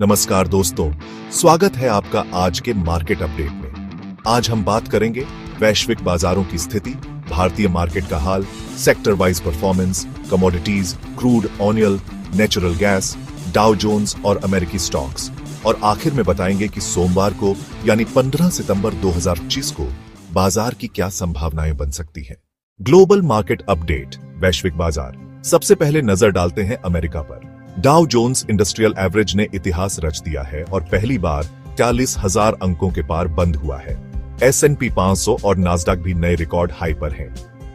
नमस्कार दोस्तों, स्वागत है आपका आज के मार्केट अपडेट में। आज हम बात करेंगे वैश्विक बाजारों की स्थिति, भारतीय मार्केट का हाल, sector wise performance, commodities, crude oil, natural gas, Dow Jones और अमेरिकी स्टॉक्स। और आखिर में बताएंगे कि सोमवार को यानी 15 सितंबर 2025 को बाजार की क्या संभावनाएं बन सकती हैं। ग्लोबल मार्केट अपडेट, वैश्विक बाजार। सबसे पहले नजर डालते हैं अमेरिका पर। डाउ जोन्स इंडस्ट्रियल एवरेज ने इतिहास रच दिया है और पहली बार 40,000 अंकों के पार बंद हुआ है। S&P 500 और नास्डैक भी नए रिकॉर्ड हाई पर हैं।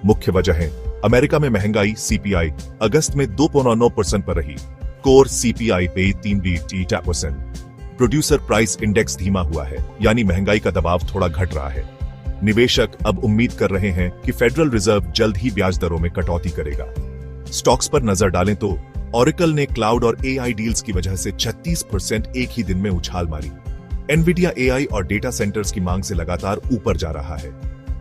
मुख्य वजह है अमेरिका में महंगाई CPI अगस्त में 2.9% पर रही, कोर CPI पे 3%। प्रोड्यूसर प्राइस इंडेक्स धीमा हुआ है, यानी महंगाई का दबाव थोड़ा घट रहा है। निवेशक अब उम्मीद कर रहे हैं कि फेडरल रिजर्व जल्द ही ब्याज दरों में कटौती करेगा। स्टॉक्स पर नजर डालें तो ऑरेकल ने क्लाउड और AI डील्स की वजह से 36% एक ही दिन में उछाल मारी। एनवीडिया AI और डेटा सेंटर्स की मांग से लगातार ऊपर जा रहा है।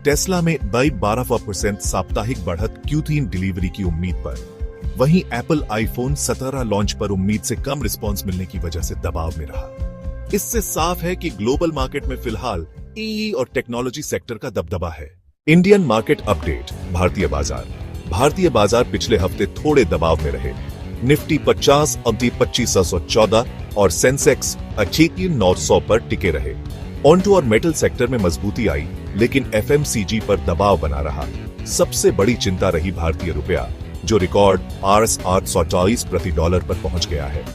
टेस्ला में 12% साप्ताहिक बढ़त Q3 डिलीवरी की उम्मीद पर। वहीं एप्पल iPhone 17 लॉन्च पर उम्मीद से कम रिस्पॉन्स मिलने की वजह से दबाव में रहा। इससे साफ है कि ग्लोबल मार्केट में फिलहाल EE और टेक्नोलॉजी सेक्टर का दबदबा है। इंडियन मार्केट अपडेट, भारतीय बाजार। भारतीय बाजार पिछले हफ्ते थोड़े दबाव में रहे। निफ्टी 50 अवधि 2514 और सेंसेक्स 900 पर टिके रहे। ऑन्टो और मेटल सेक्टर में मजबूती आई, लेकिन FMCG पर दबाव बना रहा। सबसे बड़ी चिंता रही भारतीय रुपया, जो रिकॉर्ड RS 840 प्रति डॉलर पर पहुंच गया है।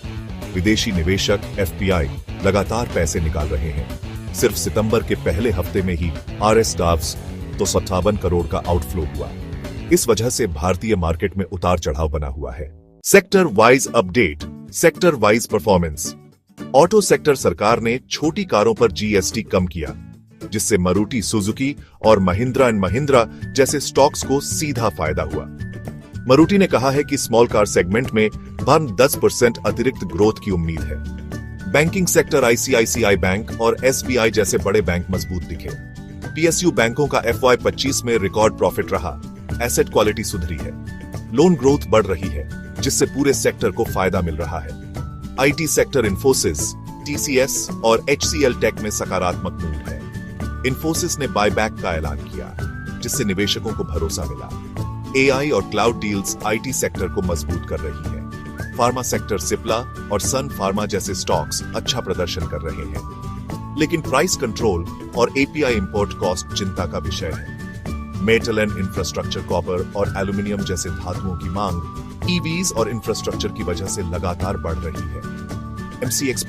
विदेशी निवेशक FPI लगातार पैसे निकाल रहे हैं। सिर्फ सितंबर के पहले हफ्ते में ही RS डाव्स 257 करोड़ का आउटफ्लो हुआ। इस वजह से भारतीय मार्केट में उतार चढ़ाव बना हुआ है। Sector wise update, sector wise performance. Auto sector सरकार ने छोटी कारों पर GST कम किया, जिससे मारुति सुजुकी और महिंद्रा एंड महिंद्रा जैसे स्टॉक्स को सीधा फायदा हुआ। मारुति ने कहा है कि स्मॉल कार सेगमेंट में 10% अतिरिक्त ग्रोथ की उम्मीद है। बैंकिंग सेक्टर ICICI बैंक और SBI जैसे बड़े बैंक मजबूत दिखे। PSU बैंकों का FY 25 में रिकॉर्ड प्रॉफिट रहा। एसेट क्वालिटी सुधरी है। लोन ग्रोथ बढ़ रही है, जिससे पूरे सेक्टर को फायदा मिल रहा है। IT सेक्टर इन्फोसिस, TCS और HCL टेक में सकारात्मक मूड है। इन्फोसिस ने बायबैक का ऐलान किया, जिससे निवेशकों को भरोसा मिला। AI और क्लाउड डील्स IT सेक्टर को मजबूत कर रही है। फार्मा सेक्टर सिप्ला और सन फार्मा जैसे स्टॉक्स अच्छा प्रदर्शन कर रहे हैं, लेकिन प्राइस कंट्रोल और API इंपोर्ट कॉस्ट चिंता का विषय है। मेटल एंड इंफ्रास्ट्रक्चर, कॉपर और एल्यूमिनियम जैसे धातुओं की मांग EVs और इंफ्रास्ट्रक्चर की वजह से लगातार बढ़ रही है। MCX